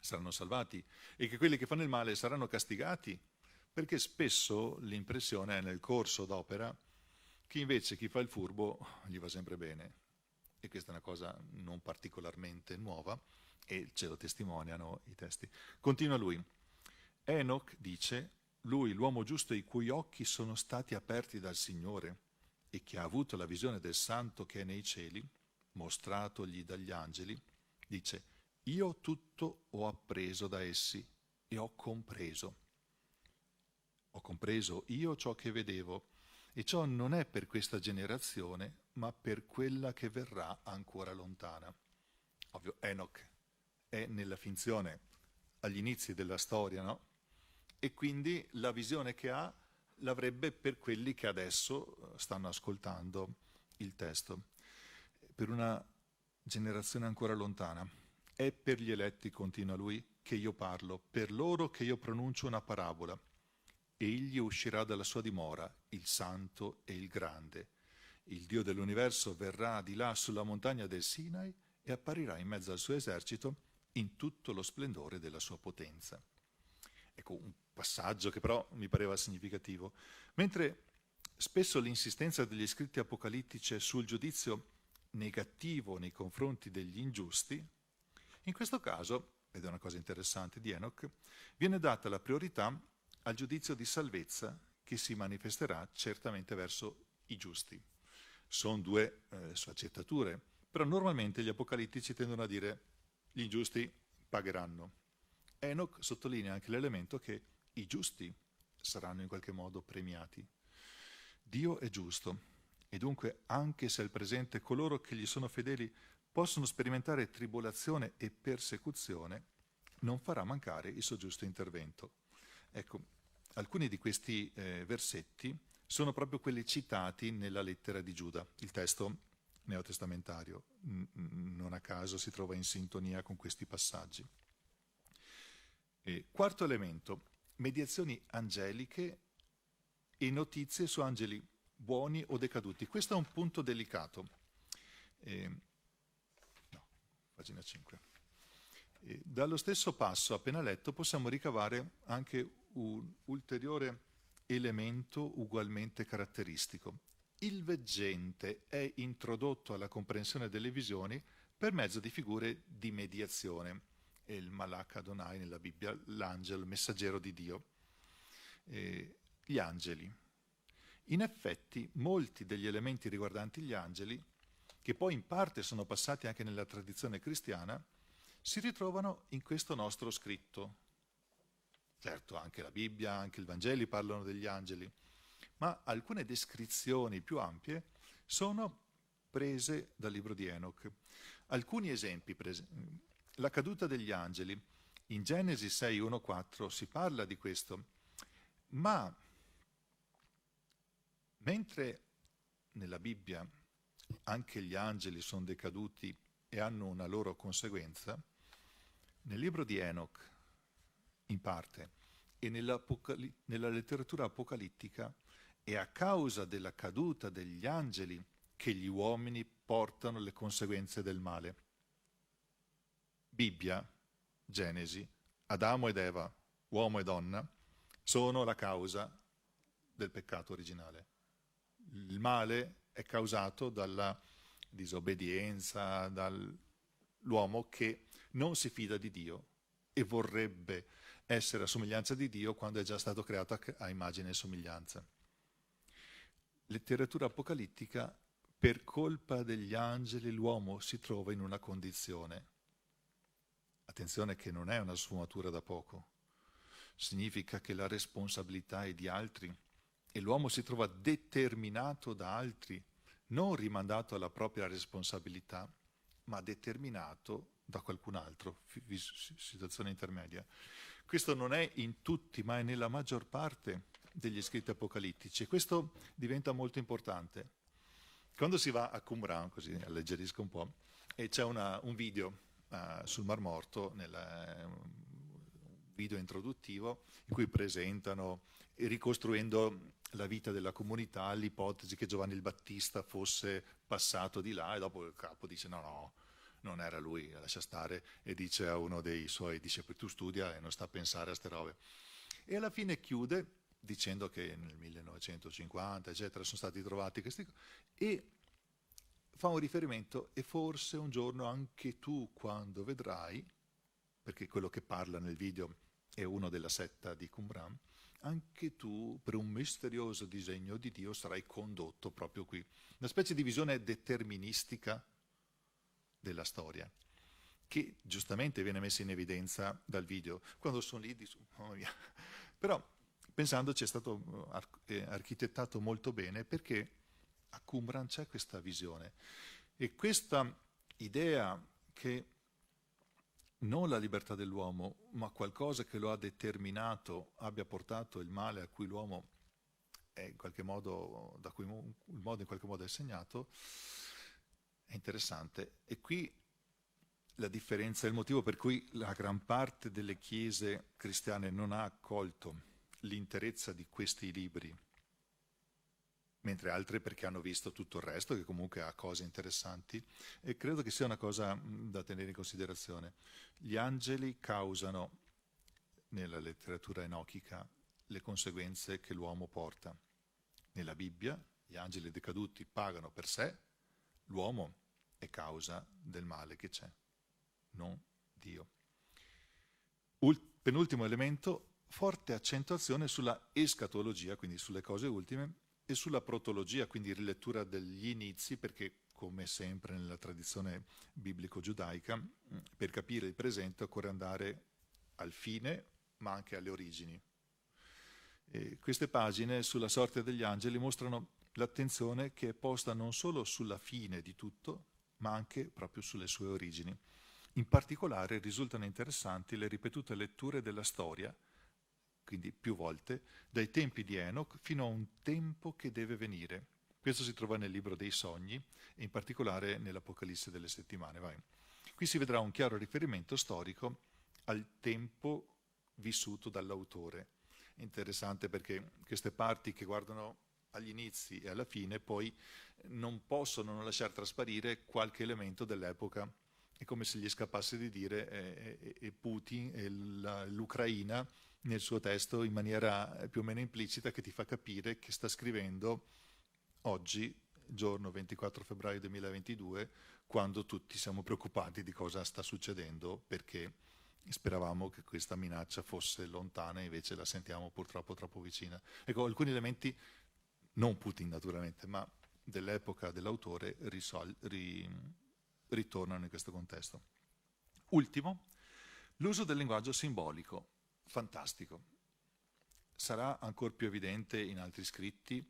saranno salvati e che quelli che fanno il male saranno castigati, perché spesso l'impressione è nel corso d'opera che invece chi fa il furbo gli va sempre bene, e questa è una cosa non particolarmente nuova e ce lo testimoniano i testi. Continua lui. Enoch dice, lui l'uomo giusto i cui occhi sono stati aperti dal Signore e che ha avuto la visione del santo che è nei cieli, mostratogli dagli angeli, dice, io tutto ho appreso da essi e ho compreso. Ho compreso io ciò che vedevo, e ciò non è per questa generazione, ma per quella che verrà ancora lontana. Ovvio, Enoch è nella finzione agli inizi della storia, no? E quindi la visione che ha l'avrebbe per quelli che adesso stanno ascoltando il testo. Per una generazione ancora lontana. È per gli eletti, continua lui, che io parlo, per loro che io pronuncio una parabola. Egli uscirà dalla sua dimora, il santo e il grande. Il Dio dell'universo verrà di là sulla montagna del Sinai e apparirà in mezzo al suo esercito in tutto lo splendore della sua potenza. Ecco, un passaggio che però mi pareva significativo. Mentre spesso l'insistenza degli scritti apocalittici è sul giudizio negativo nei confronti degli ingiusti, in questo caso, ed è una cosa interessante di Enoch, viene data la priorità al giudizio di salvezza che si manifesterà certamente verso i giusti. Sono due sfaccettature, però normalmente gli apocalittici tendono a dire gli ingiusti pagheranno. Enoch sottolinea anche l'elemento che i giusti saranno in qualche modo premiati. Dio è giusto e dunque anche se al presente coloro che gli sono fedeli possono sperimentare tribolazione e persecuzione, non farà mancare il suo giusto intervento. Ecco, alcuni di questi versetti sono proprio quelli citati nella lettera di Giuda, il testo neotestamentario. Non a caso si trova in sintonia con questi passaggi. Quarto elemento, mediazioni angeliche e notizie su angeli buoni o decaduti. Questo è un punto delicato. Pagina 5. Dallo stesso passo appena letto possiamo ricavare anche un ulteriore elemento ugualmente caratteristico. Il veggente è introdotto alla comprensione delle visioni per mezzo di figure di mediazione. Il Malach Adonai nella Bibbia, l'angelo, il messaggero di Dio. Gli angeli. In effetti, molti degli elementi riguardanti gli angeli, che poi in parte sono passati anche nella tradizione cristiana, si ritrovano in questo nostro scritto, Certo, anche la Bibbia, anche i Vangeli parlano degli angeli, ma alcune descrizioni più ampie sono prese dal libro di Enoch. Alcuni esempi, la caduta degli angeli. In Genesi 6, 1, 4 si parla di questo, ma mentre nella Bibbia anche gli angeli sono decaduti e hanno una loro conseguenza, nel libro di Enoch, in parte, e nella letteratura apocalittica, è a causa della caduta degli angeli che gli uomini portano le conseguenze del male. Bibbia, Genesi, Adamo ed Eva, uomo e donna, sono la causa del peccato originale. Il male è causato dalla disobbedienza, dall'uomo che non si fida di Dio e vorrebbe essere a somiglianza di Dio quando è già stato creato a immagine e somiglianza. Letteratura apocalittica, per colpa degli angeli l'uomo si trova in una condizione, attenzione che non è una sfumatura da poco, significa che la responsabilità è di altri e l'uomo si trova determinato da altri, non rimandato alla propria responsabilità, ma determinato da qualcun altro, situazione intermedia. Questo non è in tutti, ma è nella maggior parte degli scritti apocalittici e questo diventa molto importante. Quando si va a Qumran, così alleggerisco un po', e c'è un video sul Mar Morto, nel video introduttivo, in cui presentano, ricostruendo la vita della comunità, l'ipotesi che Giovanni il Battista fosse passato di là, e dopo il capo dice no, non era lui, lascia stare, e dice a uno dei suoi discepoli, tu studia e non sta a pensare a ste robe. E alla fine chiude dicendo che nel 1950, eccetera, sono stati trovati questi, e fa un riferimento, e forse un giorno anche tu, quando vedrai, perché quello che parla nel video è uno della setta di Qumran, anche tu, per un misterioso disegno di Dio, sarai condotto proprio qui. Una specie di visione deterministica della storia, che giustamente viene messa in evidenza dal video. Quando sono lì, dico, oh mia. Però, pensandoci, è stato architettato molto bene, perché a Qumran c'è questa visione. E questa idea che non la libertà dell'uomo, ma qualcosa che lo ha determinato, abbia portato il male a cui l'uomo è in qualche modo, da cui il modo in qualche modo è segnato, è interessante. E qui la differenza, il motivo per cui la gran parte delle chiese cristiane non ha accolto l'interezza di questi libri, mentre altre perché hanno visto tutto il resto, che comunque ha cose interessanti, e credo che sia una cosa da tenere in considerazione. Gli angeli causano, nella letteratura enochica, le conseguenze che l'uomo porta. Nella Bibbia gli angeli decaduti pagano per sé, l'uomo è causa del male che c'è, non Dio. Penultimo elemento, forte accentuazione sulla escatologia, quindi sulle cose ultime, e sulla protologia, quindi rilettura degli inizi, perché come sempre nella tradizione biblico-giudaica, per capire il presente occorre andare al fine, ma anche alle origini. E queste pagine sulla sorte degli angeli mostrano l'attenzione che è posta non solo sulla fine di tutto, ma anche proprio sulle sue origini. In particolare risultano interessanti le ripetute letture della storia, quindi più volte, dai tempi di Enoch fino a un tempo che deve venire. Questo si trova nel libro dei sogni e in particolare nell'Apocalisse delle settimane. Qui si vedrà un chiaro riferimento storico al tempo vissuto dall'autore. È interessante perché queste parti che guardano agli inizi e alla fine poi non possono non lasciar trasparire qualche elemento dell'epoca. È come se gli scappasse di dire Putin e l'Ucraina nel suo testo in maniera più o meno implicita, che ti fa capire che sta scrivendo oggi, giorno 24 febbraio 2022, quando tutti siamo preoccupati di cosa sta succedendo, perché speravamo che questa minaccia fosse lontana e invece la sentiamo purtroppo troppo vicina. Ecco, alcuni elementi, non Putin naturalmente, ma dell'epoca dell'autore ritornano in questo contesto. Ultimo, l'uso del linguaggio simbolico. fantastico. Sarà ancora più evidente in altri scritti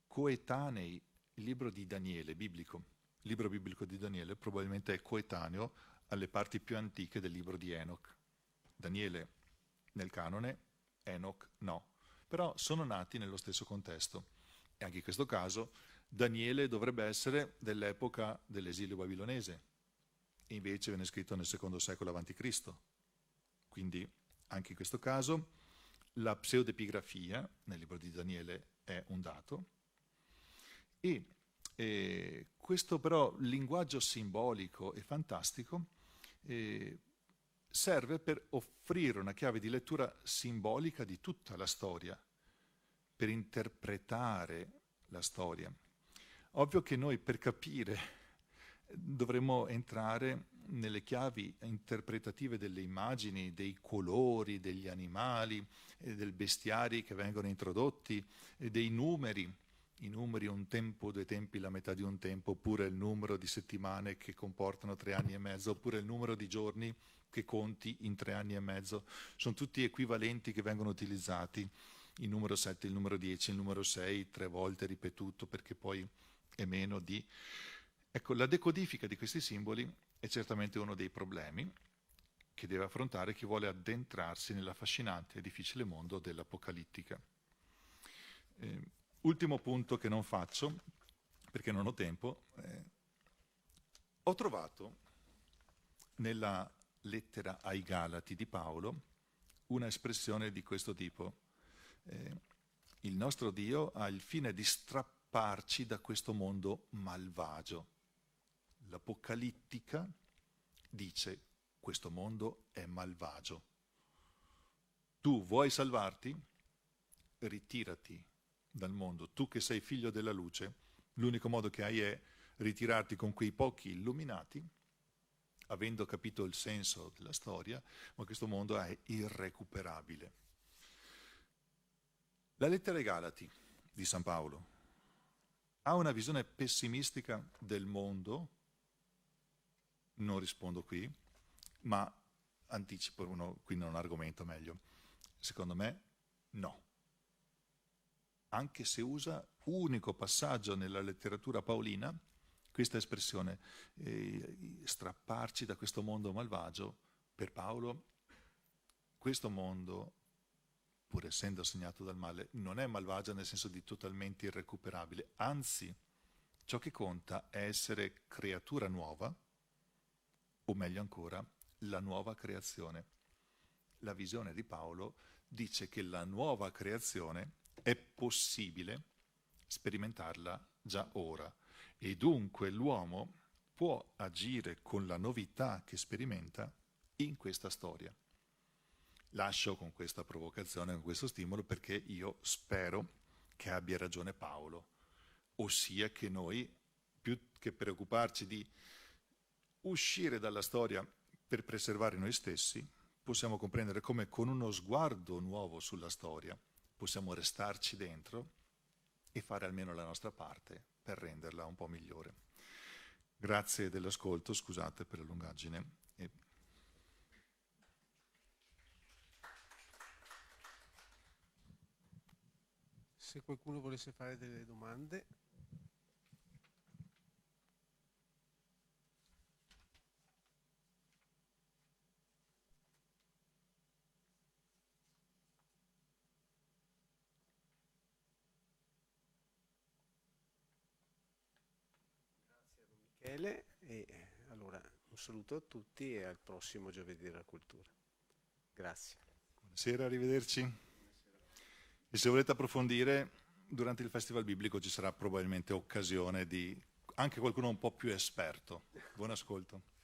coetanei. Il libro di Daniele, biblico, il libro biblico di Daniele probabilmente è coetaneo alle parti più antiche del libro di Enoch. Daniele nel canone, Enoch no, però sono nati nello stesso contesto. E anche in questo caso Daniele dovrebbe essere dell'epoca dell'esilio babilonese, e invece viene scritto nel secondo secolo a.C. Quindi anche in questo caso la pseudepigrafia nel libro di Daniele è un dato, e questo però linguaggio simbolico e fantastico serve per offrire una chiave di lettura simbolica di tutta la storia, per interpretare la storia. Ovvio che noi per capire dovremmo entrare nelle chiavi interpretative delle immagini, dei colori, degli animali, del bestiari che vengono introdotti, dei numeri. I numeri, un tempo, due tempi, la metà di un tempo, oppure il numero di settimane che comportano 3 anni e mezzo, oppure il numero di giorni che conti in 3 anni e mezzo. Sono tutti equivalenti che vengono utilizzati. Il numero 7, il numero 10, il numero 6, 3 volte ripetuto perché poi è meno di... Ecco, la decodifica di questi simboli è certamente uno dei problemi che deve affrontare chi vuole addentrarsi nell'affascinante e difficile mondo dell'Apocalittica. Ultimo punto che non faccio, perché non ho tempo, ho trovato nella lettera ai Galati di Paolo una espressione di questo tipo. Il nostro Dio ha il fine di strapparci da questo mondo malvagio. L'Apocalittica dice: questo mondo è malvagio. Tu vuoi salvarti? Ritirati dal mondo. Tu che sei figlio della luce, l'unico modo che hai è ritirarti con quei pochi illuminati, avendo capito il senso della storia, ma questo mondo è irrecuperabile. La lettera ai Galati di San Paolo ha una visione pessimistica del mondo? Non rispondo qui, ma anticipo quindi un argomento meglio. Secondo me no. Anche se usa unico passaggio nella letteratura paolina questa espressione, strapparci da questo mondo malvagio, per Paolo questo mondo, pur essendo segnato dal male, non è malvagio nel senso di totalmente irrecuperabile, anzi ciò che conta è essere creatura nuova, o meglio ancora, la nuova creazione. La visione di Paolo dice che la nuova creazione è possibile sperimentarla già ora, e dunque l'uomo può agire con la novità che sperimenta in questa storia. Lascio con questa provocazione, con questo stimolo, perché io spero che abbia ragione Paolo, ossia che noi, più che preoccuparci di uscire dalla storia per preservare noi stessi, possiamo comprendere come con uno sguardo nuovo sulla storia possiamo restarci dentro e fare almeno la nostra parte per renderla un po' migliore. Grazie dell'ascolto, scusate per la lungaggine. Se qualcuno volesse fare delle domande. Michele, e allora un saluto a tutti e al prossimo giovedì della cultura. Grazie. Buonasera, arrivederci. E se volete approfondire, durante il Festival Biblico ci sarà probabilmente occasione di anche qualcuno un po' più esperto. Buon ascolto.